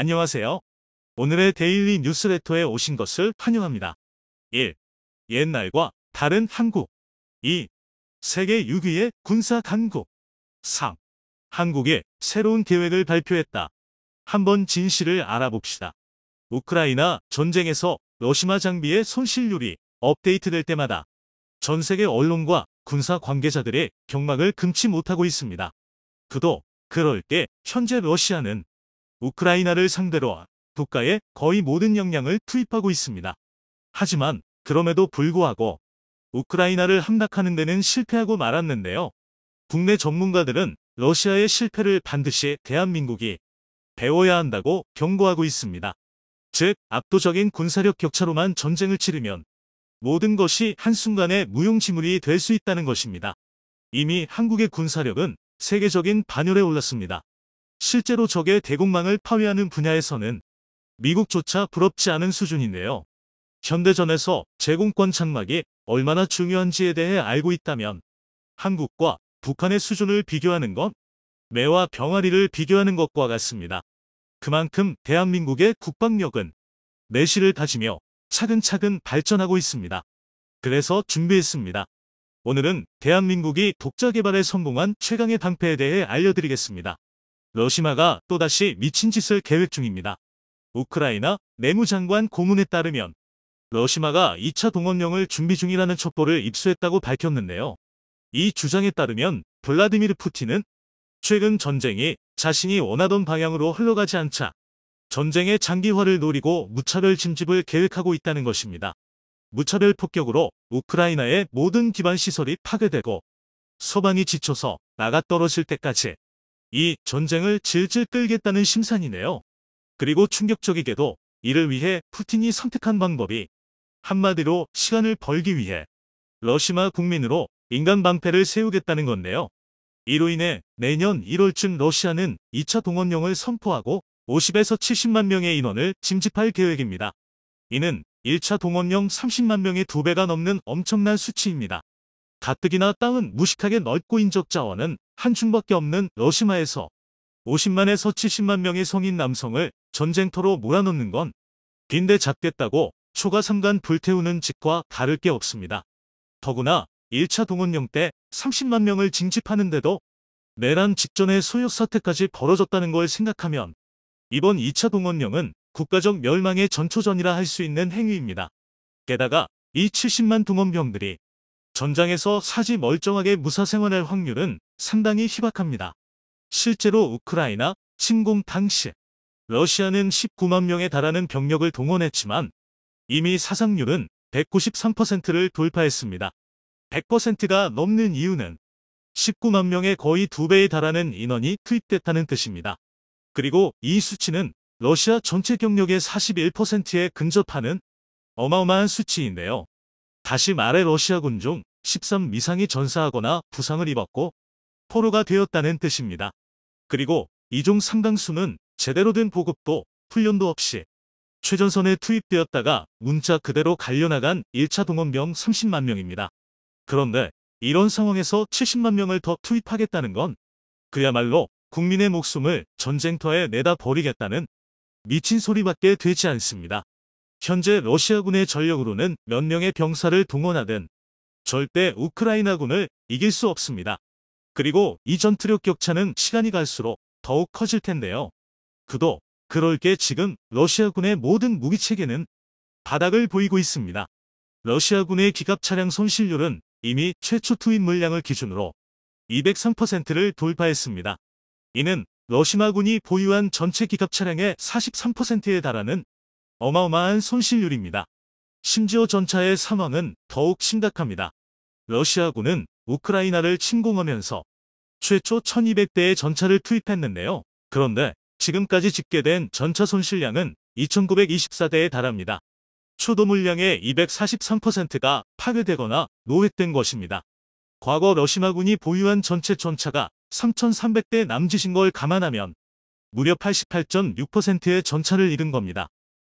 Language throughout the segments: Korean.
안녕하세요. 오늘의 데일리 뉴스레터에 오신 것을 환영합니다. 1. 옛날과 다른 한국. 2. 세계 6위의 군사 강국. 3. 한국의 새로운 계획을 발표했다. 한번 진실을 알아봅시다. 우크라이나 전쟁에서 러시아 장비의 손실률이 업데이트될 때마다 전 세계 언론과 군사 관계자들의 경악을 금치 못하고 있습니다. 그도 그럴 때 현재 러시아는 우크라이나를 상대로 국가의 거의 모든 역량을 투입하고 있습니다. 하지만 그럼에도 불구하고 우크라이나를 함락하는 데는 실패하고 말았는데요. 국내 전문가들은 러시아의 실패를 반드시 대한민국이 배워야 한다고 경고하고 있습니다. 즉, 압도적인 군사력 격차로만 전쟁을 치르면 모든 것이 한순간에 무용지물이 될 수 있다는 것입니다. 이미 한국의 군사력은 세계적인 반열에 올랐습니다. 실제로 적의 대공망을 파괴하는 분야에서는 미국조차 부럽지 않은 수준인데요. 현대전에서 제공권 장막이 얼마나 중요한지에 대해 알고 있다면 한국과 북한의 수준을 비교하는 건 매와 병아리를 비교하는 것과 같습니다. 그만큼 대한민국의 국방력은 내실을 다지며 차근차근 발전하고 있습니다. 그래서 준비했습니다. 오늘은 대한민국이 독자 개발에 성공한 최강의 방패에 대해 알려드리겠습니다. 러시아가 또다시 미친 짓을 계획 중입니다. 우크라이나 내무장관 고문에 따르면 러시아가 2차 동원령을 준비 중이라는 첩보를 입수했다고 밝혔는데요. 이 주장에 따르면 블라디미르 푸틴은 최근 전쟁이 자신이 원하던 방향으로 흘러가지 않자 전쟁의 장기화를 노리고 무차별 침집을 계획하고 있다는 것입니다. 무차별 폭격으로 우크라이나의 모든 기반 시설이 파괴되고 서방이 지쳐서 나가떨어질 때까지 이 전쟁을 질질 끌겠다는 심산이네요. 그리고 충격적이게도 이를 위해 푸틴이 선택한 방법이 한마디로 시간을 벌기 위해 러시아 국민으로 인간 방패를 세우겠다는 건데요. 이로 인해 내년 1월쯤 러시아는 2차 동원령을 선포하고 50에서 70만 명의 인원을 징집할 계획입니다. 이는 1차 동원령 30만 명의 2배가 넘는 엄청난 수치입니다. 가뜩이나 땅은 무식하게 넓고 인적 자원은 한층밖에 없는 러시아에서 50만에서 70만 명의 성인 남성을 전쟁터로 몰아넣는 건 빈대 잡겠다고 초가삼간 불태우는 짓과 다를 게 없습니다. 더구나 1차 동원령 때 30만 명을 징집하는데도 내란 직전에 소요 사태까지 벌어졌다는 걸 생각하면 이번 2차 동원령은 국가적 멸망의 전초전이라 할 수 있는 행위입니다. 게다가 이 70만 동원병들이 전장에서 사지 멀쩡하게 무사 생활할 확률은 상당히 희박합니다. 실제로 우크라이나 침공 당시 러시아는 19만 명에 달하는 병력을 동원했지만 이미 사상률은 193%를 돌파했습니다. 100%가 넘는 이유는 19만 명의 거의 2배에 달하는 인원이 투입됐다는 뜻입니다. 그리고 이 수치는 러시아 전체 경력의 41%에 근접하는 어마어마한 수치인데요. 다시 말해 러시아군 중 13 이상이 전사하거나 부상을 입었고 포로가 되었다는 뜻입니다. 그리고 이 중 상당수는 제대로 된 보급도 훈련도 없이 최전선에 투입되었다가 문자 그대로 갈려나간 1차 동원병 30만 명입니다. 그런데 이런 상황에서 70만 명을 더 투입하겠다는 건 그야말로 국민의 목숨을 전쟁터에 내다 버리겠다는 미친 소리밖에 되지 않습니다. 현재 러시아군의 전력으로는 몇 명의 병사를 동원하든 절대 우크라이나군을 이길 수 없습니다. 그리고 이 전투력 격차는 시간이 갈수록 더욱 커질 텐데요. 그도 그럴 게 지금 러시아군의 모든 무기체계는 바닥을 보이고 있습니다. 러시아군의 기갑 차량 손실률은 이미 최초 투입 물량을 기준으로 203%를 돌파했습니다. 이는 러시아군이 보유한 전체 기갑 차량의 43%에 달하는 어마어마한 손실률입니다. 심지어 전차의 사망은 더욱 심각합니다. 러시아군은 우크라이나를 침공하면서 최초 1200대의 전차를 투입했는데요. 그런데 지금까지 집계된 전차 손실량은 2924대에 달합니다. 초도 물량의 243%가 파괴되거나 노획된 것입니다. 과거 러시아군이 보유한 전체 전차가 3300대 남짓인 걸 감안하면 무려 88.6%의 전차를 잃은 겁니다.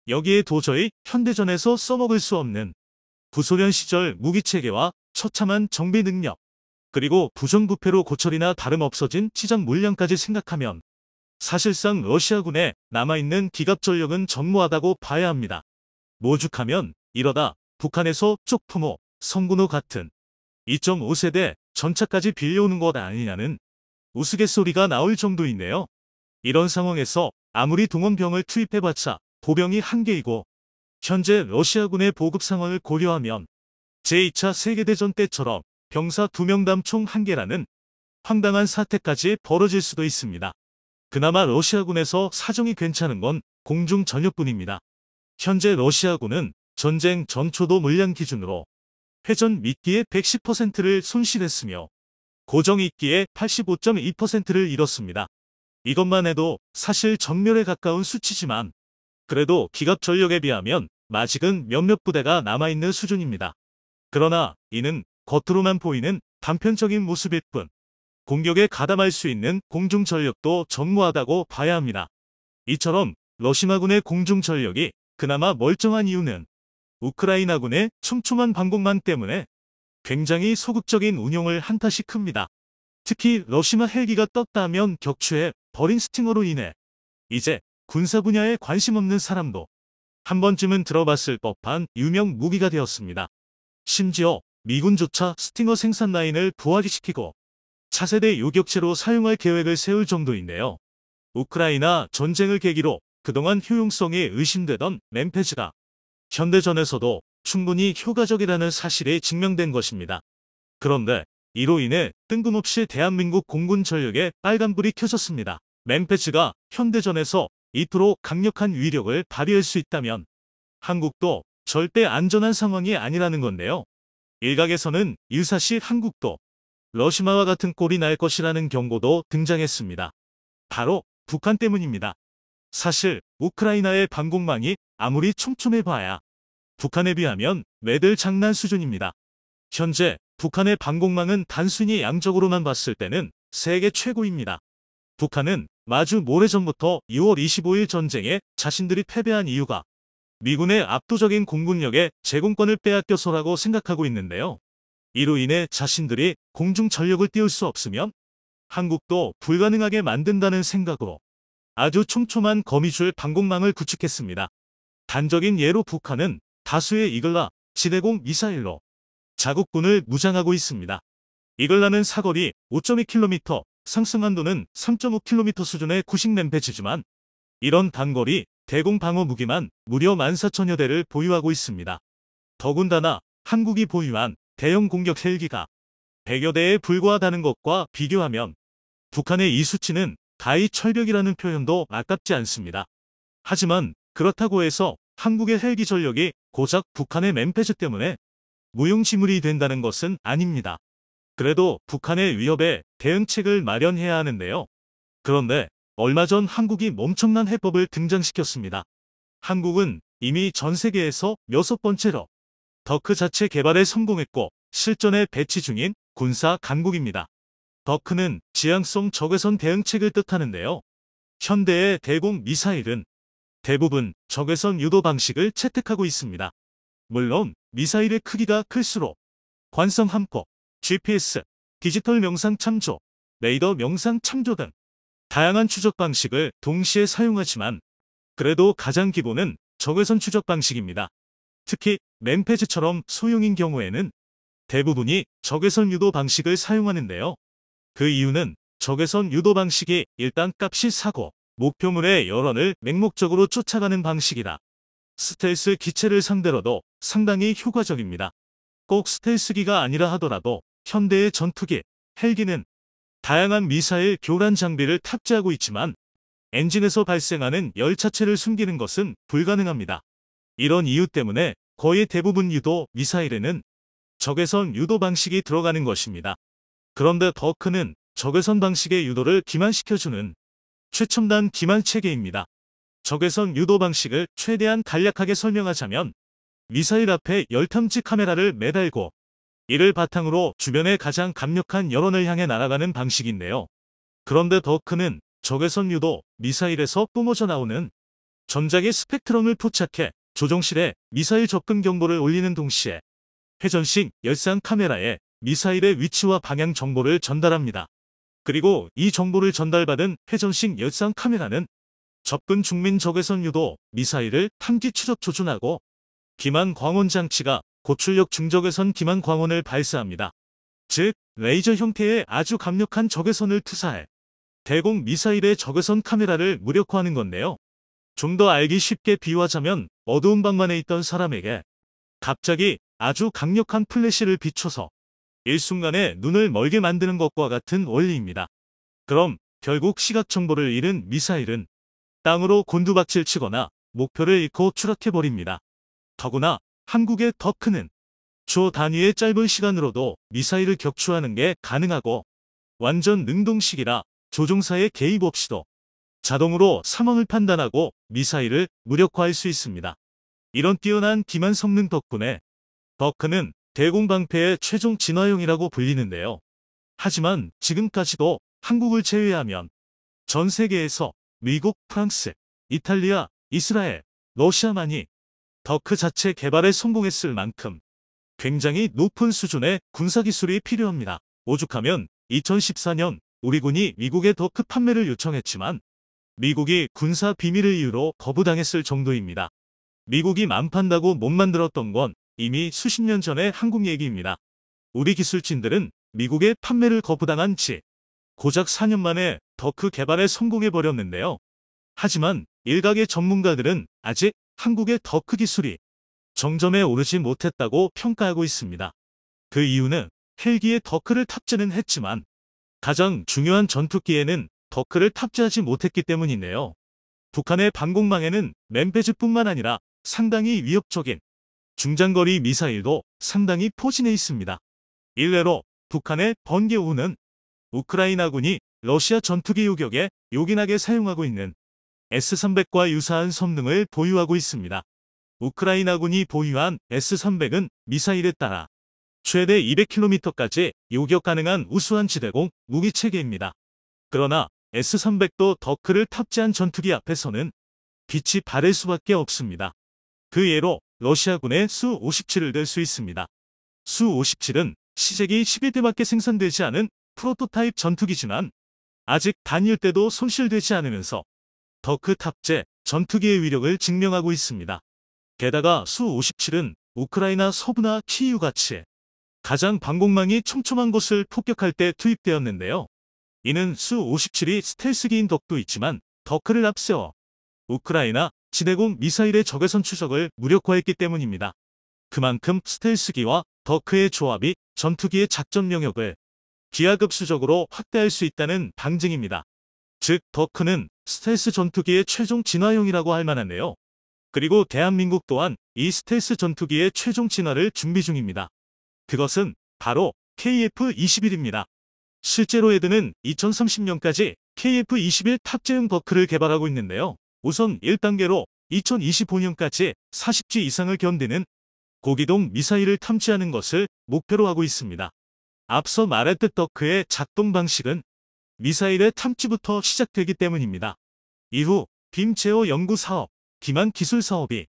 여기에 도저히 현대전에서 써먹을 수 없는 구소련 시절 무기체계와 처참한 정비 능력, 그리고 부정부패로 고철이나 다름없어진 치장 물량까지 생각하면 사실상 러시아군에 남아있는 기갑 전력은 전무하다고 봐야 합니다. 오죽하면 이러다 북한에서 쪽푸모, 성군호 같은 2.5세대 전차까지 빌려오는 것 아니냐는 우스갯소리가 나올 정도인데요. 이런 상황에서 아무리 동원병을 투입해봤자 보병이 한계이고 현재 러시아군의 보급 상황을 고려하면 제2차 세계대전 때처럼 병사 2명당 총 1개라는 황당한 사태까지 벌어질 수도 있습니다. 그나마 러시아군에서 사정이 괜찮은 건 공중 전력뿐입니다. 현재 러시아군은 전쟁 전초도 물량 기준으로 회전 미끼의 110%를 손실했으며 고정 이끼의 85.2%를 잃었습니다. 이것만 해도 사실 전멸에 가까운 수치지만 그래도 기갑 전력에 비하면 아직은 몇몇 부대가 남아있는 수준입니다. 그러나 이는 겉으로만 보이는 단편적인 모습일 뿐 공격에 가담할 수 있는 공중 전력도 전무하다고 봐야 합니다. 이처럼 러시아군의 공중 전력이 그나마 멀쩡한 이유는 우크라이나군의 촘촘한 방공망 때문에 굉장히 소극적인 운용을 한 탓이 큽니다. 특히 러시아 헬기가 떴다 하면 격추해 버린 스팅어로 인해 이제 군사 분야에 관심 없는 사람도 한 번쯤은 들어봤을 법한 유명 무기가 되었습니다. 심지어 미군조차 스팅어 생산 라인을 부활시키고 차세대 요격체로 사용할 계획을 세울 정도인데요. 우크라이나 전쟁을 계기로 그동안 효용성이 의심되던 램페즈가 현대전에서도 충분히 효과적이라는 사실이 증명된 것입니다. 그런데 이로 인해 뜬금없이 대한민국 공군 전력에 빨간불이 켜졌습니다. 램페즈가 현대전에서 이토록 강력한 위력을 발휘할 수 있다면 한국도 절대 안전한 상황이 아니라는 건데요. 일각에서는 유사시 한국도 러시아와 같은 꼴이 날 것이라는 경고도 등장했습니다. 바로 북한 때문입니다. 사실 우크라이나의 방공망이 아무리 촘촘해봐야 북한에 비하면 매들 장난 수준입니다. 현재 북한의 방공망은 단순히 양적으로만 봤을 때는 세계 최고입니다. 북한은 마주 모레전부터 6월 25일 전쟁에 자신들이 패배한 이유가 미군의 압도적인 공군력에 제공권을 빼앗겨서라고 생각하고 있는데요. 이로 인해 자신들이 공중 전력을 띄울 수 없으면 한국도 불가능하게 만든다는 생각으로 아주 촘촘한 거미줄 방공망을 구축했습니다. 단적인 예로 북한은 다수의 이글라, 지대공 미사일로 자국군을 무장하고 있습니다. 이글라는 사거리 5.2km, 상승한도는 3.5km 수준의 구식 램페즈지만 이런 단거리 대공 방어 무기만 무려 14,000여 대를 보유하고 있습니다. 더군다나 한국이 보유한 대형 공격 헬기가 100여 대에 불과하다는 것과 비교하면 북한의 이 수치는 가히 철벽이라는 표현도 아깝지 않습니다. 하지만 그렇다고 해서 한국의 헬기 전력이 고작 북한의 램페즈 때문에 무용지물이 된다는 것은 아닙니다. 그래도 북한의 위협에 대응책을 마련해야 하는데요. 그런데 얼마 전 한국이 엄청난 해법을 등장시켰습니다. 한국은 이미 전 세계에서 6번째로 더크 자체 개발에 성공했고 실전에 배치 중인 군사 강국입니다. 더크는 지향성 적외선 대응책을 뜻하는데요. 현대의 대공 미사일은 대부분 적외선 유도 방식을 채택하고 있습니다. 물론 미사일의 크기가 클수록 관성 함포, GPS, 디지털 명상 참조, 레이더 명상 참조 등 다양한 추적 방식을 동시에 사용하지만 그래도 가장 기본은 적외선 추적 방식입니다. 특히 램페즈처럼 소형인 경우에는 대부분이 적외선 유도 방식을 사용하는데요. 그 이유는 적외선 유도 방식이 일단 값이 사고 목표물의 열원을 맹목적으로 쫓아가는 방식이라 스텔스 기체를 상대로도 상당히 효과적입니다. 꼭 스텔스기가 아니라 하더라도 현대의 전투기, 헬기는 다양한 미사일 교란 장비를 탑재하고 있지만 엔진에서 발생하는 열 자체를 숨기는 것은 불가능합니다. 이런 이유 때문에 거의 대부분 유도 미사일에는 적외선 유도 방식이 들어가는 것입니다. 그런데 더크는 적외선 방식의 유도를 기만시켜주는 최첨단 기만 체계입니다. 적외선 유도 방식을 최대한 간략하게 설명하자면 미사일 앞에 열탐지 카메라를 매달고 이를 바탕으로 주변에 가장 강력한 여론을 향해 날아가는 방식인데요. 그런데 더크는 적외선 유도 미사일에서 뿜어져 나오는 전자기 스펙트럼을 포착해 조종실에 미사일 접근 경보를 올리는 동시에 회전식 열상 카메라에 미사일의 위치와 방향 정보를 전달합니다. 그리고 이 정보를 전달받은 회전식 열상 카메라는 접근 중민 적외선 유도 미사일을 탐지 추적 조준하고 기만 광원 장치가 고출력 중적외선 기만 광원을 발사합니다. 즉 레이저 형태의 아주 강력한 적외선을 투사해 대공 미사일의 적외선 카메라를 무력화하는 건데요. 좀 더 알기 쉽게 비유하자면 어두운 방만에 있던 사람에게 갑자기 아주 강력한 플래시를 비춰서 일순간에 눈을 멀게 만드는 것과 같은 원리입니다. 그럼 결국 시각 정보를 잃은 미사일은 땅으로 곤두박질 치거나 목표를 잃고 추락해버립니다. 더구나 한국의 더크는 초 단위의 짧은 시간으로도 미사일을 격추하는 게 가능하고 완전 능동식이라 조종사의 개입 없이도 자동으로 상황을 판단하고 미사일을 무력화할 수 있습니다. 이런 뛰어난 기만 성능 덕분에 더크는 대공 방패의 최종 진화용이라고 불리는데요. 하지만 지금까지도 한국을 제외하면 전 세계에서 미국, 프랑스, 이탈리아, 이스라엘, 러시아만이 더크 자체 개발에 성공했을 만큼 굉장히 높은 수준의 군사기술이 필요합니다. 오죽하면 2014년 우리 군이 미국에 더크 판매를 요청했지만 미국이 군사 비밀을 이유로 거부당했을 정도입니다. 미국이 맘 판다고 못 만들었던 건 이미 수십 년 전의 한국 얘기입니다. 우리 기술진들은 미국의 판매를 거부당한 지 고작 4년 만에 더크 개발에 성공해버렸는데요. 하지만 일각의 전문가들은 아직 한국의 더크 기술이 정점에 오르지 못했다고 평가하고 있습니다. 그 이유는 헬기에 더크를 탑재는 했지만 가장 중요한 전투기에는 더크를 탑재하지 못했기 때문인데요. 북한의 방공망에는 램페즈뿐만 아니라 상당히 위협적인 중장거리 미사일도 상당히 포진해 있습니다. 일례로 북한의 번개호는 우크라이나군이 러시아 전투기 요격에 요긴하게 사용하고 있는 S-300과 유사한 성능을 보유하고 있습니다. 우크라이나군이 보유한 S-300은 미사일에 따라 최대 200km까지 요격 가능한 우수한 지대공 무기체계입니다. 그러나 S-300도 더크를 탑재한 전투기 앞에서는 빛이 바랄 수밖에 없습니다. 그 예로 러시아군의 수-57을 들 수 있습니다. 수-57은 시제기 11대밖에 생산되지 않은 프로토타입 전투기지만 아직 단일 때도 손실되지 않으면서 더크 탑재 전투기의 위력을 증명하고 있습니다. 게다가 수-57은 우크라이나 서부나 키이우같이 가장 방공망이 촘촘한 곳을 폭격할 때 투입되었는데요. 이는 수-57이 스텔스기인 덕도 있지만 더크를 앞세워 우크라이나 지대공 미사일의 적외선 추적을 무력화했기 때문입니다. 그만큼 스텔스기와 더크의 조합이 전투기의 작전 영역을 기하급수적으로 확대할 수 있다는 방증입니다. 즉 더크는 스텔스 전투기의 최종 진화용이라고 할 만한데요. 그리고 대한민국 또한 이 스텔스 전투기의 최종 진화를 준비 중입니다. 그것은 바로 KF-21입니다. 실제로 헤드는 2030년까지 KF-21 탑재형 더크를 개발하고 있는데요. 우선 1단계로 2025년까지 40G 이상을 견디는 고기동 미사일을 탐지하는 것을 목표로 하고 있습니다. 앞서 말했듯 더크의 작동 방식은 미사일의 탐지부터 시작되기 때문입니다. 이후 빔 제어 연구 사업, 기만 기술 사업이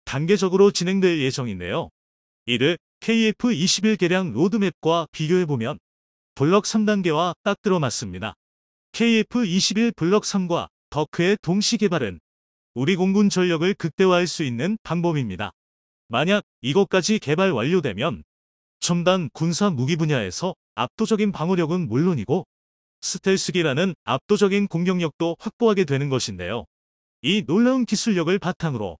단계적으로 진행될 예정인데요. 이를 KF-21 개량 로드맵과 비교해보면 블럭 3단계와 딱 들어맞습니다. KF-21 블럭 3과 더크의 동시 개발은 우리 공군 전력을 극대화할 수 있는 방법입니다. 만약 이것까지 개발 완료되면 첨단 군사 무기 분야에서 압도적인 방어력은 물론이고 스텔스기라는 압도적인 공격력도 확보하게 되는 것인데요. 이 놀라운 기술력을 바탕으로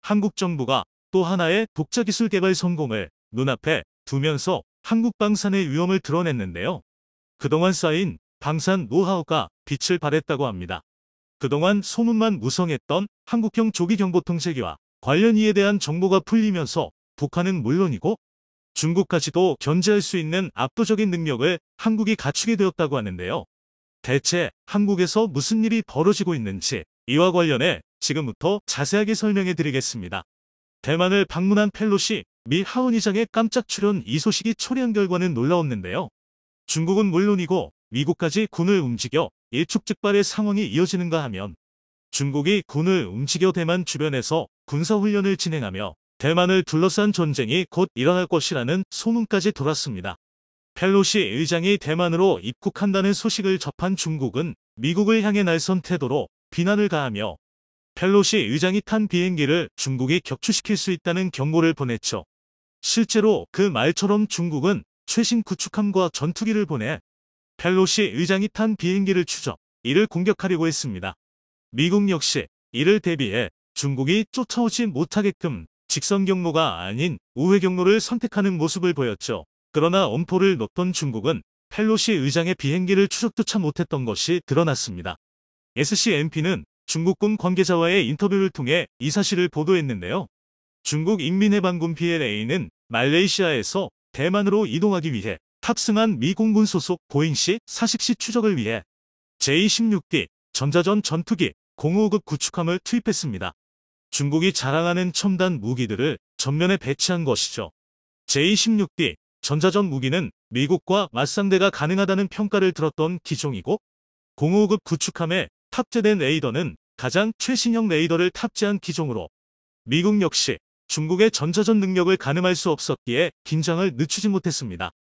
한국 정부가 또 하나의 독자 기술 개발 성공을 눈앞에 두면서 한국 방산의 위험을 드러냈는데요. 그동안 쌓인 방산 노하우가 빛을 발했다고 합니다. 그동안 소문만 무성했던 한국형 조기경보통제기와 관련 이에 대한 정보가 풀리면서 북한은 물론이고 중국까지도 견제할 수 있는 압도적인 능력을 한국이 갖추게 되었다고 하는데요. 대체 한국에서 무슨 일이 벌어지고 있는지 이와 관련해 지금부터 자세하게 설명해 드리겠습니다. 대만을 방문한 펠로시 미 하원의장의 깜짝 출연 이 소식이 초래한 결과는 놀라웠는데요. 중국은 물론이고 미국까지 군을 움직여 일촉즉발의 상황이 이어지는가 하면 중국이 군을 움직여 대만 주변에서 군사훈련을 진행하며 대만을 둘러싼 전쟁이 곧 일어날 것이라는 소문까지 돌았습니다. 펠로시 의장이 대만으로 입국한다는 소식을 접한 중국은 미국을 향해 날선 태도로 비난을 가하며 펠로시 의장이 탄 비행기를 중국이 격추시킬 수 있다는 경고를 보냈죠. 실제로 그 말처럼 중국은 최신 구축함과 전투기를 보내 펠로시 의장이 탄 비행기를 추적, 이를 공격하려고 했습니다. 미국 역시 이를 대비해 중국이 쫓아오지 못하게끔 직선 경로가 아닌 우회 경로를 선택하는 모습을 보였죠. 그러나 엄포를 놓던 중국은 펠로시 의장의 비행기를 추적조차 못했던 것이 드러났습니다. SCMP는 중국군 관계자와의 인터뷰를 통해 이 사실을 보도했는데요. 중국 인민해방군 PLA는 말레이시아에서 대만으로 이동하기 위해 탑승한 미 공군 소속 보잉 C-46C 추적을 위해 J-16D 전자전 전투기 055급 구축함을 투입했습니다. 중국이 자랑하는 첨단 무기들을 전면에 배치한 것이죠. J-16D 전자전 무기는 미국과 맞상대가 가능하다는 평가를 들었던 기종이고 055급 구축함에 탑재된 레이더는 가장 최신형 레이더를 탑재한 기종으로 미국 역시 중국의 전자전 능력을 가늠할 수 없었기에 긴장을 늦추지 못했습니다.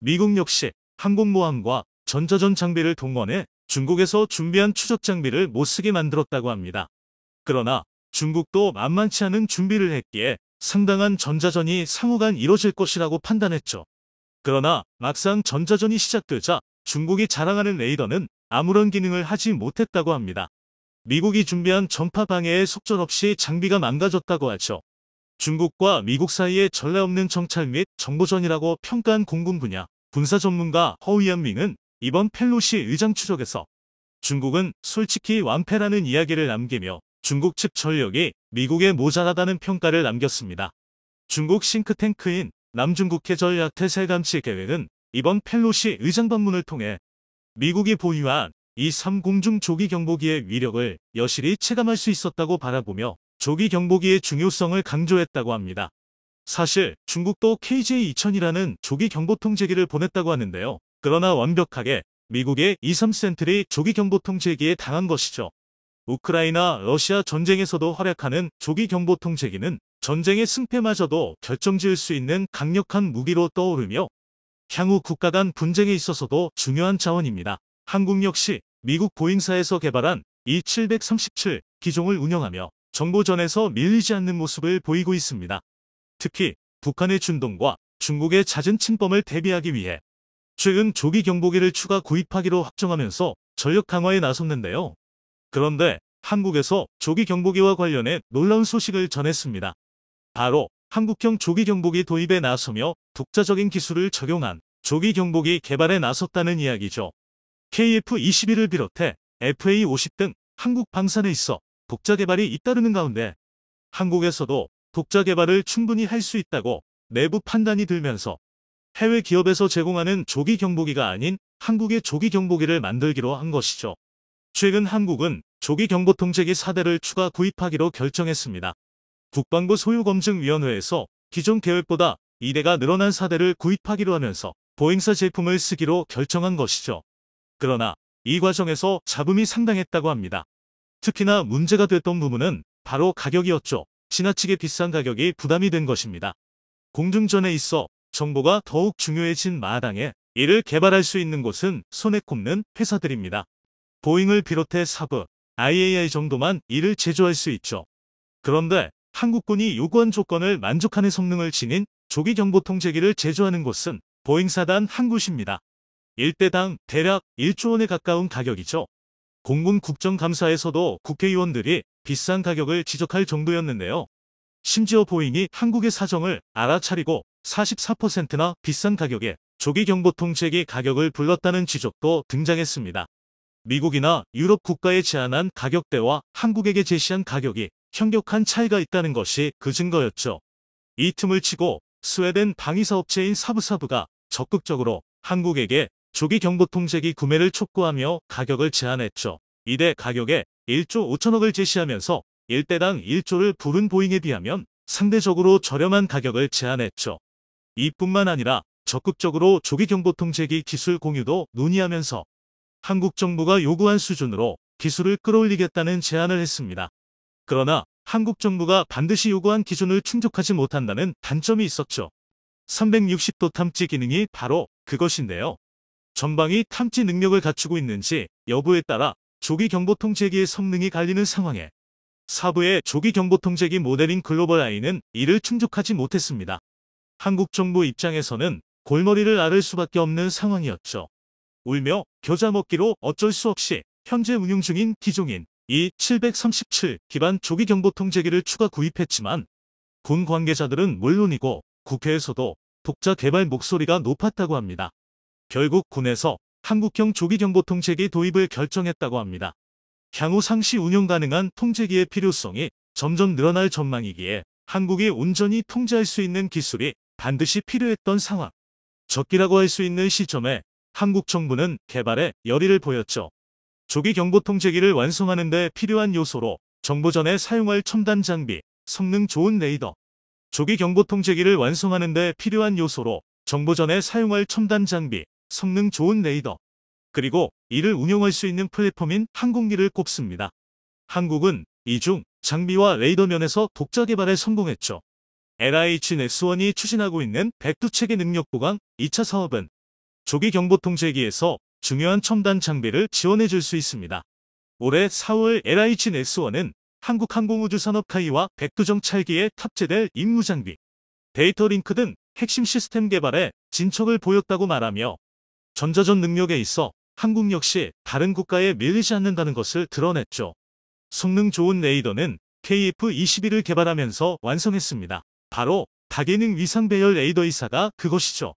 미국 역시 항공모함과 전자전 장비를 동원해 중국에서 준비한 추적 장비를 못쓰게 만들었다고 합니다. 그러나 중국도 만만치 않은 준비를 했기에 상당한 전자전이 상호간 이뤄질 것이라고 판단했죠. 그러나 막상 전자전이 시작되자 중국이 자랑하는 레이더는 아무런 기능을 하지 못했다고 합니다. 미국이 준비한 전파 방해에 속절없이 장비가 망가졌다고 하죠. 중국과 미국 사이에 전례 없는 정찰 및 정보전이라고 평가한 공군 분야 군사 전문가 허위연밍은 이번 펠로시 의장 추적에서 중국은 솔직히 완패라는 이야기를 남기며 중국 측 전력이 미국에 모자라다는 평가를 남겼습니다. 중국 싱크탱크인 남중국해 전략태세 감시 계획은 이번 펠로시 의장 방문을 통해 미국이 보유한 이3 공중 조기 경보기의 위력을 여실히 체감할 수 있었다고 바라보며 조기 경보기의 중요성을 강조했다고 합니다. 사실 중국도 KJ-2000이라는 조기 경보 통제기를 보냈다고 하는데요. 그러나 완벽하게 미국의 E3 센트리 조기 경보 통제기에 당한 것이죠. 우크라이나 러시아 전쟁에서도 활약하는 조기 경보 통제기는 전쟁의 승패마저도 결정지을 수 있는 강력한 무기로 떠오르며 향후 국가 간 분쟁에 있어서도 중요한 자원입니다. 한국 역시 미국 보잉사에서 개발한 E737 기종을 운영하며 정보전에서 밀리지 않는 모습을 보이고 있습니다. 특히 북한의 준동과 중국의 잦은 침범을 대비하기 위해 최근 조기 경보기를 추가 구입하기로 확정하면서 전력 강화에 나섰는데요. 그런데 한국에서 조기 경보기와 관련해 놀라운 소식을 전했습니다. 바로 한국형 조기 경보기 도입에 나서며 독자적인 기술을 적용한 조기 경보기 개발에 나섰다는 이야기죠. KF-21을 비롯해 FA-50 등 한국 방산에 있어 독자 개발이 잇따르는 가운데 한국에서도 독자 개발을 충분히 할 수 있다고 내부 판단이 들면서 해외 기업에서 제공하는 조기 경보기가 아닌 한국의 조기 경보기를 만들기로 한 것이죠. 최근 한국은 조기 경보 통제기 4대를 추가 구입하기로 결정했습니다. 국방부 소유검증위원회에서 기존 계획보다 2대가 늘어난 4대를 구입하기로 하면서 보잉사 제품을 쓰기로 결정한 것이죠. 그러나 이 과정에서 잡음이 상당했다고 합니다. 특히나 문제가 됐던 부분은 바로 가격이었죠. 지나치게 비싼 가격이 부담이 된 것입니다. 공중전에 있어 정보가 더욱 중요해진 마당에 이를 개발할 수 있는 곳은 손에 꼽는 회사들입니다. 보잉을 비롯해 사브, IAI 정도만 이를 제조할 수 있죠. 그런데 한국군이 요구한 조건을 만족하는 성능을 지닌 조기 경보 통제기를 제조하는 곳은 보잉사단 한 곳입니다. 1대당 대략 1조 원에 가까운 가격이죠. 공군 국정감사에서도 국회의원들이 비싼 가격을 지적할 정도였는데요. 심지어 보잉이 한국의 사정을 알아차리고 44%나 비싼 가격에 조기 경보 통제기 가격을 불렀다는 지적도 등장했습니다. 미국이나 유럽 국가에 제안한 가격대와 한국에게 제시한 가격이 현격한 차이가 있다는 것이 그 증거였죠. 이 틈을 치고 스웨덴 방위사업체인 사브사브가 적극적으로 한국에게 조기 경보 통제기 구매를 촉구하며 가격을 제안했죠. 이대 가격에 1조 5천억을 제시하면서 1대당 1조를 부른 보잉에 비하면 상대적으로 저렴한 가격을 제안했죠. 이뿐만 아니라 적극적으로 조기 경보 통제기 기술 공유도 논의하면서 한국 정부가 요구한 수준으로 기술을 끌어올리겠다는 제안을 했습니다. 그러나 한국 정부가 반드시 요구한 기준을 충족하지 못한다는 단점이 있었죠. 360도 탐지 기능이 바로 그것인데요. 전방이 탐지 능력을 갖추고 있는지 여부에 따라 조기 경보통제기의 성능이 갈리는 상황에 사부의 조기 경보통제기 모델인 글로벌 아이는 이를 충족하지 못했습니다. 한국 정부 입장에서는 골머리를 앓을 수밖에 없는 상황이었죠. 울며 겨자 먹기로 어쩔 수 없이 현재 운용 중인 기종인 E737 기반 조기 경보통제기를 추가 구입했지만 군 관계자들은 물론이고 국회에서도 독자 개발 목소리가 높았다고 합니다. 결국 군에서 한국형 조기 경보통제기 도입을 결정했다고 합니다. 향후 상시 운용 가능한 통제기의 필요성이 점점 늘어날 전망이기에 한국이 온전히 통제할 수 있는 기술이 반드시 필요했던 상황. 적기라고 할 수 있는 시점에 한국 정부는 개발에 열의를 보였죠. 조기 경보통제기를 완성하는 데 필요한 요소로 정보전에 사용할 첨단 장비, 성능 좋은 레이더. 조기 경보통제기를 완성하는 데 필요한 요소로 정보전에 사용할 첨단 장비, 성능 좋은 레이더. 그리고 이를 운용할 수 있는 플랫폼인 항공기를 꼽습니다. 한국은 이 중 장비와 레이더 면에서 독자 개발에 성공했죠. LIH-X1이 추진하고 있는 백두체계 능력 보강 2차 사업은 조기 경보통제기에서 중요한 첨단 장비를 지원해 줄 수 있습니다. 올해 4월 LIH-X1은 한국항공우주산업카이와 백두정찰기에 탑재될 임무장비, 데이터 링크 등 핵심 시스템 개발에 진척을 보였다고 말하며 전자전 능력에 있어 한국 역시 다른 국가에 밀리지 않는다는 것을 드러냈죠. 성능 좋은 레이더는 KF-21을 개발하면서 완성했습니다. 바로 다기능 위상 배열 레이더 이사가 그것이죠.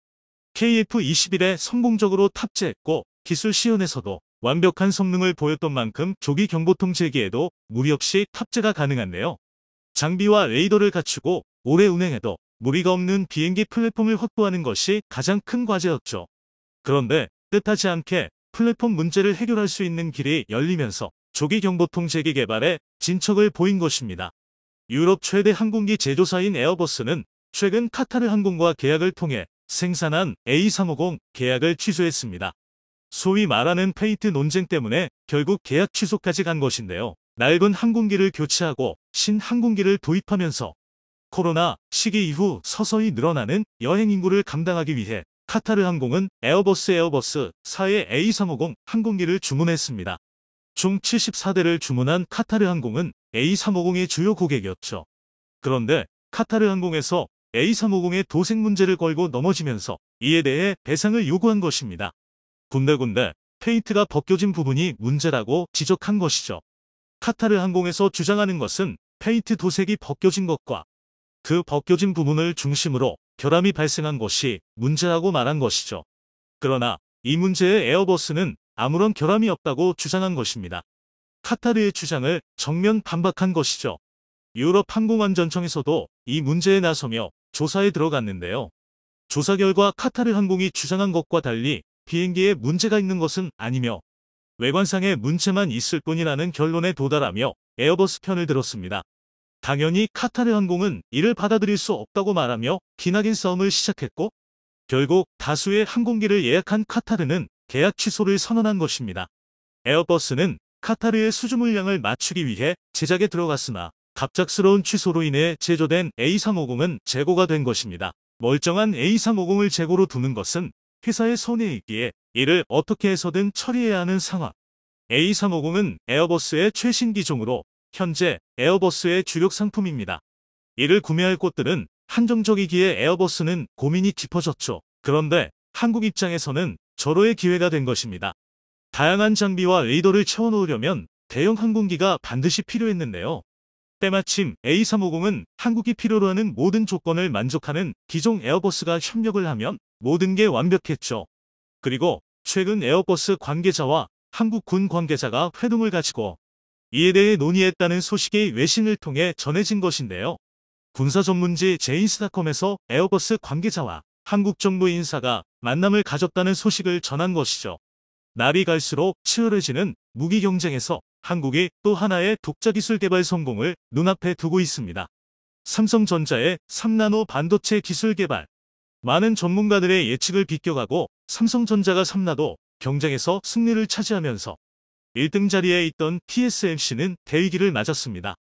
KF-21에 성공적으로 탑재했고 기술 시연에서도 완벽한 성능을 보였던 만큼 조기 경보통제기에도 무리 없이 탑재가 가능한데요. 장비와 레이더를 갖추고 오래 운행해도 무리가 없는 비행기 플랫폼을 확보하는 것이 가장 큰 과제였죠. 그런데 뜻하지 않게 플랫폼 문제를 해결할 수 있는 길이 열리면서 조기 경보통제기 개발에 진척을 보인 것입니다. 유럽 최대 항공기 제조사인 에어버스는 최근 카타르 항공과 계약을 통해 생산한 A350 계약을 취소했습니다. 소위 말하는 페이트 논쟁 때문에 결국 계약 취소까지 간 것인데요. 낡은 항공기를 교체하고 신항공기를 도입하면서 코로나 시기 이후 서서히 늘어나는 여행 인구를 감당하기 위해 카타르 항공은 에어버스사의 A350 항공기를 주문했습니다. 총 74대를 주문한 카타르 항공은 A350의 주요 고객이었죠. 그런데 카타르 항공에서 A350의 도색 문제를 걸고 넘어지면서 이에 대해 배상을 요구한 것입니다. 군데군데 페인트가 벗겨진 부분이 문제라고 지적한 것이죠. 카타르 항공에서 주장하는 것은 페인트 도색이 벗겨진 것과 그 벗겨진 부분을 중심으로 결함이 발생한 것이 문제라고 말한 것이죠. 그러나 이 문제에 에어버스는 아무런 결함이 없다고 주장한 것입니다. 카타르의 주장을 정면 반박한 것이죠. 유럽 항공안전청에서도 이 문제에 나서며 조사에 들어갔는데요. 조사 결과 카타르 항공이 주장한 것과 달리 비행기에 문제가 있는 것은 아니며 외관상의 문제만 있을 뿐이라는 결론에 도달하며 에어버스 편을 들었습니다. 당연히 카타르 항공은 이를 받아들일 수 없다고 말하며 기나긴 싸움을 시작했고 결국 다수의 항공기를 예약한 카타르는 계약 취소를 선언한 것입니다. 에어버스는 카타르의 수주 물량을 맞추기 위해 제작에 들어갔으나 갑작스러운 취소로 인해 제조된 A350은 재고가 된 것입니다. 멀쩡한 A350을 재고로 두는 것은 회사의 손해이기에 이를 어떻게 해서든 처리해야 하는 상황. A350은 에어버스의 최신 기종으로 현재 에어버스의 주력 상품입니다. 이를 구매할 곳들은 한정적이기에 에어버스는 고민이 깊어졌죠. 그런데 한국 입장에서는 절호의 기회가 된 것입니다. 다양한 장비와 레이더를 채워놓으려면 대형 항공기가 반드시 필요했는데요. 때마침 A350은 한국이 필요로 하는 모든 조건을 만족하는 기종 에어버스가 협력을 하면 모든 게 완벽했죠. 그리고 최근 에어버스 관계자와 한국 군 관계자가 회동을 가지고 이에 대해 논의했다는 소식이 외신을 통해 전해진 것인데요. 군사 전문지 제인스닷컴에서 에어버스 관계자와 한국 정부 인사가 만남을 가졌다는 소식을 전한 것이죠. 날이 갈수록 치열해지는 무기 경쟁에서 한국이 또 하나의 독자 기술 개발 성공을 눈앞에 두고 있습니다. 삼성전자의 3나노 반도체 기술 개발. 많은 전문가들의 예측을 비껴가고 삼성전자가 3나노 경쟁에서 승리를 차지하면서 1등 자리에 있던 TSMC는 대위기를 맞았습니다.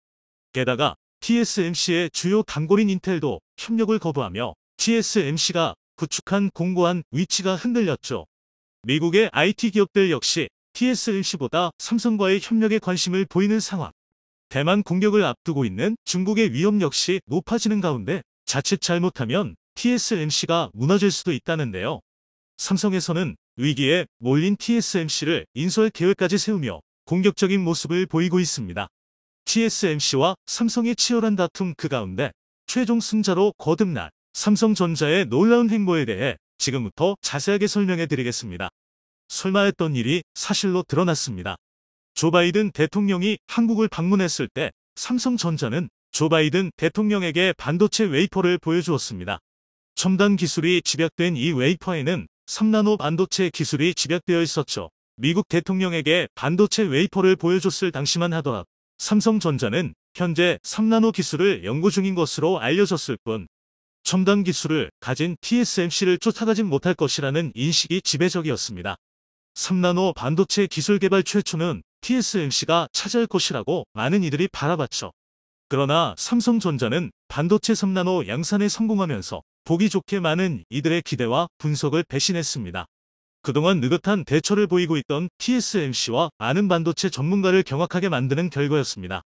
게다가 TSMC의 주요 단골인 인텔도 협력을 거부하며 TSMC가 구축한 공고한 위치가 흔들렸죠. 미국의 IT 기업들 역시 TSMC보다 삼성과의 협력에 관심을 보이는 상황. 대만 공격을 앞두고 있는 중국의 위험 역시 높아지는 가운데 자칫 잘못하면 TSMC가 무너질 수도 있다는데요. 삼성에서는 위기에 몰린 TSMC를 인수할 계획까지 세우며 공격적인 모습을 보이고 있습니다. TSMC와 삼성의 치열한 다툼 그 가운데 최종 승자로 거듭날 삼성전자의 놀라운 행보에 대해 지금부터 자세하게 설명해 드리겠습니다. 설마 했던 일이 사실로 드러났습니다. 조 바이든 대통령이 한국을 방문했을 때 삼성전자는 조 바이든 대통령에게 반도체 웨이퍼를 보여주었습니다. 첨단 기술이 집약된 이 웨이퍼에는 3나노 반도체 기술이 집약되어 있었죠. 미국 대통령에게 반도체 웨이퍼를 보여줬을 당시만 하더라도 삼성전자는 현재 3나노 기술을 연구 중인 것으로 알려졌을 뿐 첨단 기술을 가진 TSMC를 쫓아가진 못할 것이라는 인식이 지배적이었습니다. 3나노 반도체 기술 개발 최초는 TSMC가 차지할 것이라고 많은 이들이 바라봤죠. 그러나 삼성전자는 반도체 3나노 양산에 성공하면서 보기 좋게 많은 이들의 기대와 분석을 배신했습니다. 그동안 느긋한 대처를 보이고 있던 TSMC와 많은 반도체 전문가를 경악하게 만드는 결과였습니다.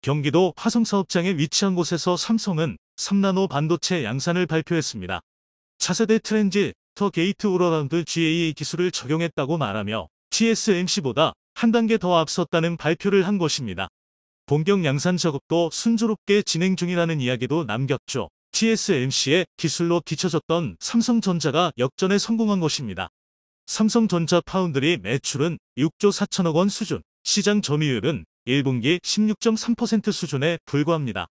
경기도 화성사업장에 위치한 곳에서 삼성은 3나노 반도체 양산을 발표했습니다. 차세대 트랜지스터 게이트 우러라운드 GAA 기술을 적용했다고 말하며 TSMC보다 한 단계 더 앞섰다는 발표를 한 것입니다. 본격 양산 작업도 순조롭게 진행 중이라는 이야기도 남겼죠. TSMC의 기술로 뒤처졌던 삼성전자가 역전에 성공한 것입니다. 삼성전자 파운드리 매출은 6조 4천억 원 수준, 시장 점유율은 1분기 16.3% 수준에 불과합니다.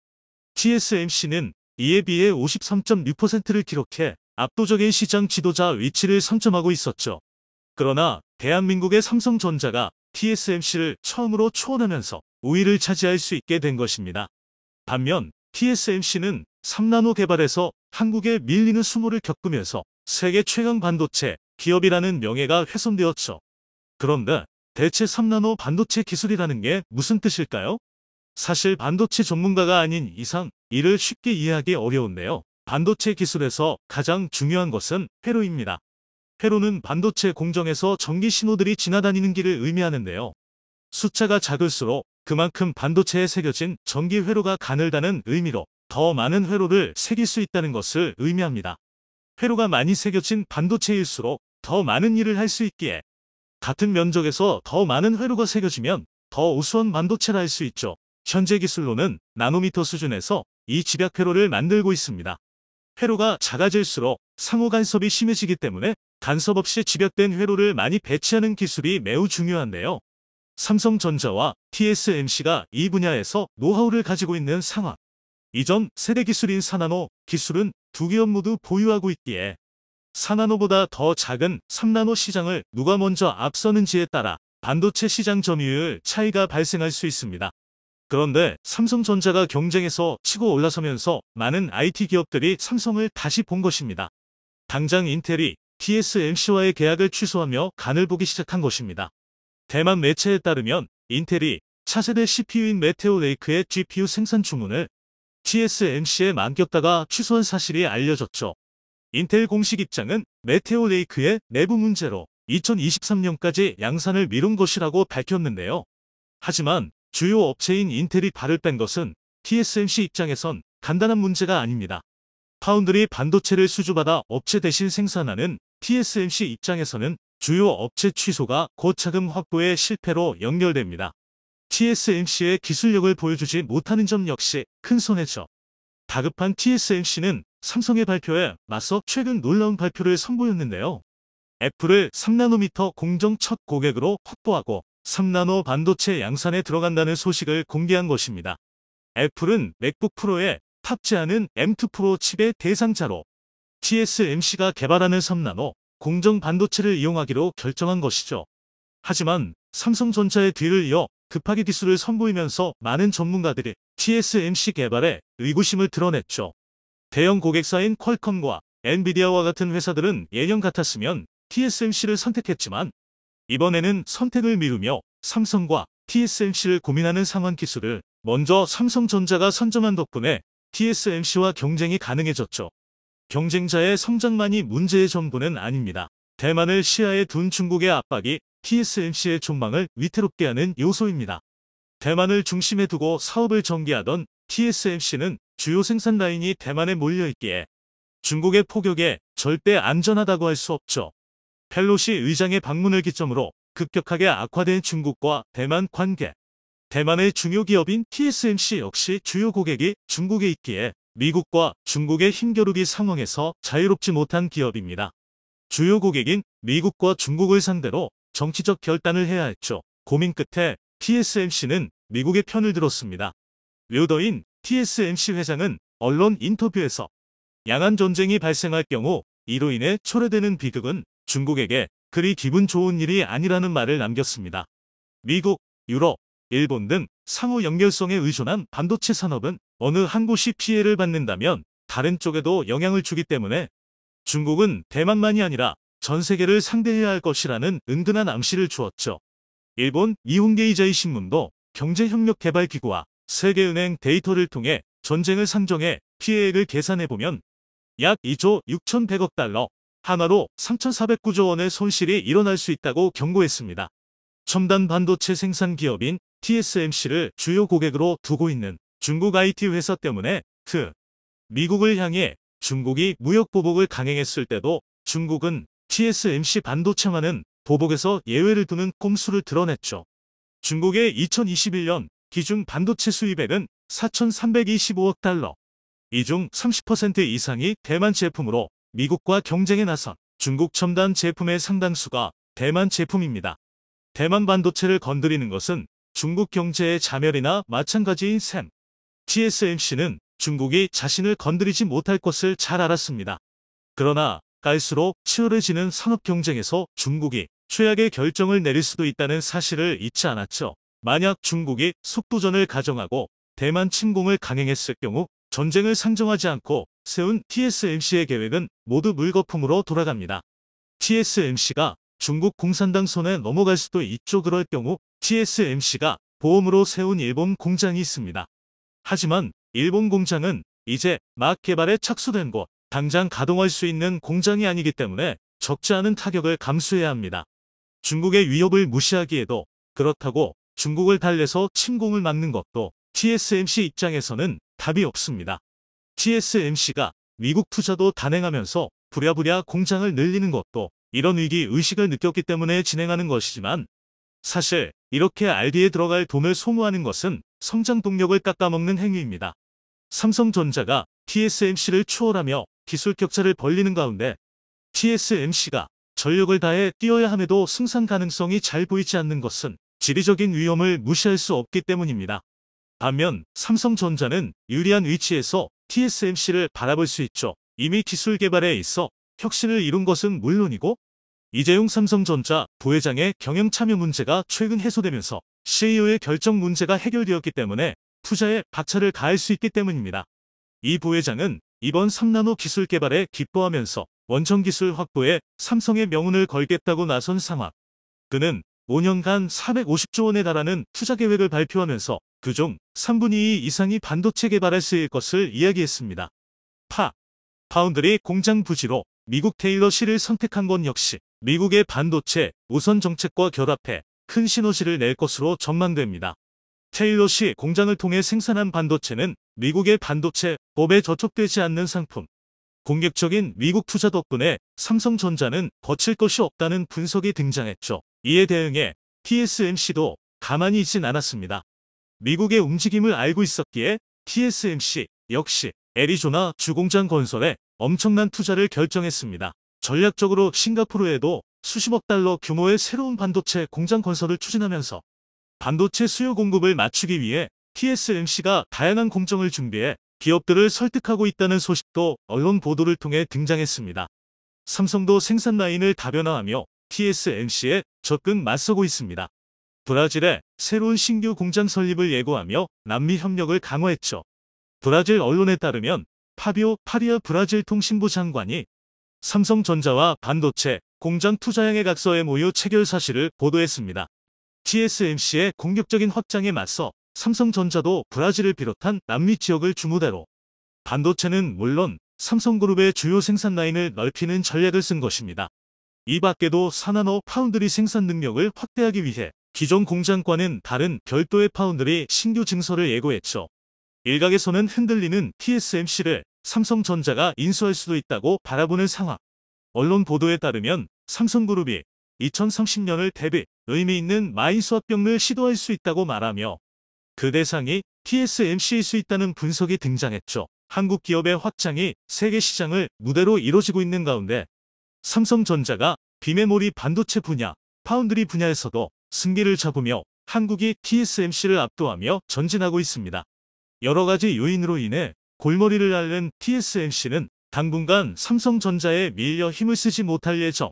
TSMC는 이에 비해 53.6%를 기록해 압도적인 시장 지도자 위치를 선점하고 있었죠. 그러나 대한민국의 삼성전자가 TSMC를 처음으로 초월하면서 우위를 차지할 수 있게 된 것입니다. 반면 TSMC는 3나노 개발에서 한국에 밀리는 수모를 겪으면서 세계 최강 반도체 기업이라는 명예가 훼손되었죠. 그런데 대체 3나노 반도체 기술이라는 게 무슨 뜻일까요? 사실 반도체 전문가가 아닌 이상 이를 쉽게 이해하기 어려운데요. 반도체 기술에서 가장 중요한 것은 회로입니다. 회로는 반도체 공정에서 전기 신호들이 지나다니는 길을 의미하는데요. 숫자가 작을수록 그만큼 반도체에 새겨진 전기 회로가 가늘다는 의미로 더 많은 회로를 새길 수 있다는 것을 의미합니다. 회로가 많이 새겨진 반도체일수록 더 많은 일을 할 수 있기에 같은 면적에서 더 많은 회로가 새겨지면 더 우수한 반도체라 할 수 있죠. 현재 기술로는 나노미터 수준에서 이 집약 회로를 만들고 있습니다. 회로가 작아질수록 상호 간섭이 심해지기 때문에 간섭 없이 집약된 회로를 많이 배치하는 기술이 매우 중요한데요. 삼성전자와 TSMC가 이 분야에서 노하우를 가지고 있는 상황. 이전 세대 기술인 4나노 기술은 두 기업 모두 보유하고 있기에 4나노보다 더 작은 3나노 시장을 누가 먼저 앞서는지에 따라 반도체 시장 점유율 차이가 발생할 수 있습니다. 그런데 삼성전자가 경쟁에서 치고 올라서면서 많은 IT 기업들이 삼성을 다시 본 것입니다. 당장 인텔이 TSMC와의 계약을 취소하며 간을 보기 시작한 것입니다. 대만 매체에 따르면 인텔이 차세대 CPU인 메테오 레이크의 GPU 생산 주문을 TSMC에 맡겼다가 취소한 사실이 알려졌죠. 인텔 공식 입장은 메테오 레이크의 내부 문제로 2023년까지 양산을 미룬 것이라고 밝혔는데요. 하지만 주요 업체인 인텔이 발을 뺀 것은 TSMC 입장에선 간단한 문제가 아닙니다. 파운드리 반도체를 수주받아 업체 대신 생산하는 TSMC 입장에서는 주요 업체 취소가 고차금 확보의 실패로 연결됩니다. TSMC의 기술력을 보여주지 못하는 점 역시 큰 손해죠. 다급한 TSMC는 삼성의 발표에 맞서 최근 놀라운 발표를 선보였는데요. 애플을 3나노미터 공정 첫 고객으로 확보하고 3나노 반도체 양산에 들어간다는 소식을 공개한 것입니다. 애플은 맥북 프로에 탑재하는 M2 프로 칩의 대상자로 TSMC가 개발하는 3나노 공정 반도체를 이용하기로 결정한 것이죠. 하지만 삼성전자의 뒤를 이어 급하게 기술을 선보이면서 많은 전문가들이 TSMC 개발에 의구심을 드러냈죠. 대형 고객사인 퀄컴과 엔비디아와 같은 회사들은 예년 같았으면 TSMC를 선택했지만 이번에는 선택을 미루며 삼성과 TSMC를 고민하는 상황. 기술을 먼저 삼성전자가 선점한 덕분에 TSMC와 경쟁이 가능해졌죠. 경쟁자의 성장만이 문제의 전부는 아닙니다. 대만을 시야에 둔 중국의 압박이 TSMC의 전망을 위태롭게 하는 요소입니다. 대만을 중심에 두고 사업을 전개하던 TSMC는 주요 생산 라인이 대만에 몰려있기에 중국의 포격에 절대 안전하다고 할 수 없죠. 펠로시 의장의 방문을 기점으로 급격하게 악화된 중국과 대만 관계. 대만의 중요 기업인 TSMC 역시 주요 고객이 중국에 있기에 미국과 중국의 힘겨루기 상황에서 자유롭지 못한 기업입니다. 주요 고객인 미국과 중국을 상대로 정치적 결단을 해야 했죠. 고민 끝에 TSMC는 미국의 편을 들었습니다. 류더인 TSMC 회장은 언론 인터뷰에서 양안 전쟁이 발생할 경우 이로 인해 초래되는 비극은 중국에게 그리 기분 좋은 일이 아니라는 말을 남겼습니다. 미국, 유럽, 일본 등 상호 연결성에 의존한 반도체 산업은 어느 한 곳이 피해를 받는다면 다른 쪽에도 영향을 주기 때문에 중국은 대만만이 아니라 전 세계를 상대해야 할 것이라는 은근한 암시를 주었죠. 일본 니혼게이자이 신문도 경제협력개발기구와 세계은행 데이터를 통해 전쟁을 상정해 피해액을 계산해보면 약 2조 6,100억 달러, 하나로 3,409조 원의 손실이 일어날 수 있다고 경고했습니다. 첨단 반도체 생산 기업인 TSMC를 주요 고객으로 두고 있는 중국 IT 회사 때문에 미국을 향해 중국이 무역 보복을 강행했을 때도 중국은 TSMC 반도체만은 보복에서 예외를 두는 꼼수를 드러냈죠. 중국의 2021년 기준 반도체 수입액은 4,325억 달러. 이 중 30% 이상이 대만 제품으로 미국과 경쟁에 나선 중국 첨단 제품의 상당수가 대만 제품입니다. 대만 반도체를 건드리는 것은 중국 경제의 자멸이나 마찬가지인 셈. TSMC는 중국이 자신을 건드리지 못할 것을 잘 알았습니다. 그러나 갈수록 치열해지는 산업 경쟁에서 중국이 최악의 결정을 내릴 수도 있다는 사실을 잊지 않았죠. 만약 중국이 속도전을 가정하고 대만 침공을 강행했을 경우 전쟁을 상정하지 않고 세운 TSMC의 계획은 모두 물거품으로 돌아갑니다. TSMC가 중국 공산당 손에 넘어갈 수도 있죠. 그럴 경우 TSMC가 보험으로 세운 일본 공장이 있습니다. 하지만 일본 공장은 이제 막 개발에 착수된 곳, 당장 가동할 수 있는 공장이 아니기 때문에 적지 않은 타격을 감수해야 합니다. 중국의 위협을 무시하기에도 그렇다고 중국을 달래서 침공을 막는 것도 TSMC 입장에서는 답이 없습니다. TSMC가 미국 투자도 단행하면서 부랴부랴 공장을 늘리는 것도 이런 위기 의식을 느꼈기 때문에 진행하는 것이지만 사실 이렇게 RD에 들어갈 돈을 소모하는 것은 성장 동력을 깎아먹는 행위입니다. 삼성전자가 TSMC를 추월하며 기술 격차를 벌리는 가운데 TSMC가 전력을 다해 뛰어야 함에도 승산 가능성이 잘 보이지 않는 것은 지리적인 위험을 무시할 수 없기 때문입니다. 반면 삼성전자는 유리한 위치에서 TSMC를 바라볼 수 있죠. 이미 기술 개발에 있어 혁신을 이룬 것은 물론이고 이재용 삼성전자 부회장의 경영 참여 문제가 최근 해소되면서 CEO의 결정 문제가 해결되었기 때문에 투자에 박차를 가할 수 있기 때문입니다. 이 부회장은 이번 3나노 기술 개발에 기뻐하면서 원천 기술 확보에 삼성의 명운을 걸겠다고 나선 상황. 그는 5년간 450조 원에 달하는 투자 계획을 발표하면서 그중 3분의 2 이상이 반도체 개발에 쓰일 것을 이야기했습니다. 파운드리 공장 부지로 미국 테일러시를 선택한 건 역시 미국의 반도체 우선 정책과 결합해 큰 시너지를 낼 것으로 전망됩니다. 테일러시 공장을 통해 생산한 반도체는 미국의 반도체 법에 저촉되지 않는 상품. 공격적인 미국 투자 덕분에 삼성전자는 거칠 것이 없다는 분석이 등장했죠. 이에 대응해 TSMC도 가만히 있진 않았습니다. 미국의 움직임을 알고 있었기에 TSMC 역시 애리조나 주공장 건설에 엄청난 투자를 결정했습니다. 전략적으로 싱가포르에도 수십억 달러 규모의 새로운 반도체 공장 건설을 추진하면서 반도체 수요 공급을 맞추기 위해 TSMC가 다양한 공정을 준비해 기업들을 설득하고 있다는 소식도 언론 보도를 통해 등장했습니다. 삼성도 생산 라인을 다변화하며 TSMC에 적극 맞서고 있습니다. 브라질에 새로운 신규 공장 설립을 예고하며 남미 협력을 강화했죠. 브라질 언론에 따르면 파비오 파리아 브라질 통신부 장관이 삼성전자와 반도체 공장 투자양의 각서의 모유 체결 사실을 보도했습니다. TSMC의 공격적인 확장에 맞서 삼성전자도 브라질을 비롯한 남미 지역을 주무대로 반도체는 물론 삼성그룹의 주요 생산 라인을 넓히는 전략을 쓴 것입니다. 이 밖에도 사나노 파운드리 생산 능력을 확대하기 위해 기존 공장과는 다른 별도의 파운드리 신규 증설을 예고했죠. 일각에서는 흔들리는 TSMC를 삼성전자가 인수할 수도 있다고 바라보는 상황. 언론 보도에 따르면 삼성그룹이 2030년을 대비 의미 있는 마이스 합병을 시도할 수 있다고 말하며 그 대상이 TSMC일 수 있다는 분석이 등장했죠. 한국 기업의 확장이 세계 시장을 무대로 이뤄지고 있는 가운데 삼성전자가 비메모리 반도체 분야, 파운드리 분야에서도 승기를 잡으며 한국이 TSMC를 압도하며 전진하고 있습니다. 여러 가지 요인으로 인해 골머리를 앓는 TSMC는 당분간 삼성전자에 밀려 힘을 쓰지 못할 예정.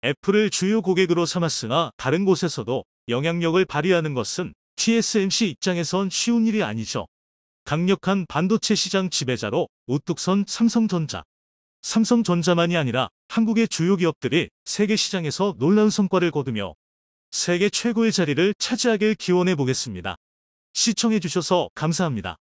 애플을 주요 고객으로 삼았으나 다른 곳에서도 영향력을 발휘하는 것은 TSMC 입장에선 쉬운 일이 아니죠. 강력한 반도체 시장 지배자로 우뚝 선 삼성전자. 삼성전자만이 아니라 한국의 주요 기업들이 세계 시장에서 놀라운 성과를 거두며 세계 최고의 자리를 차지하길 기원해 보겠습니다. 시청해 주셔서 감사합니다.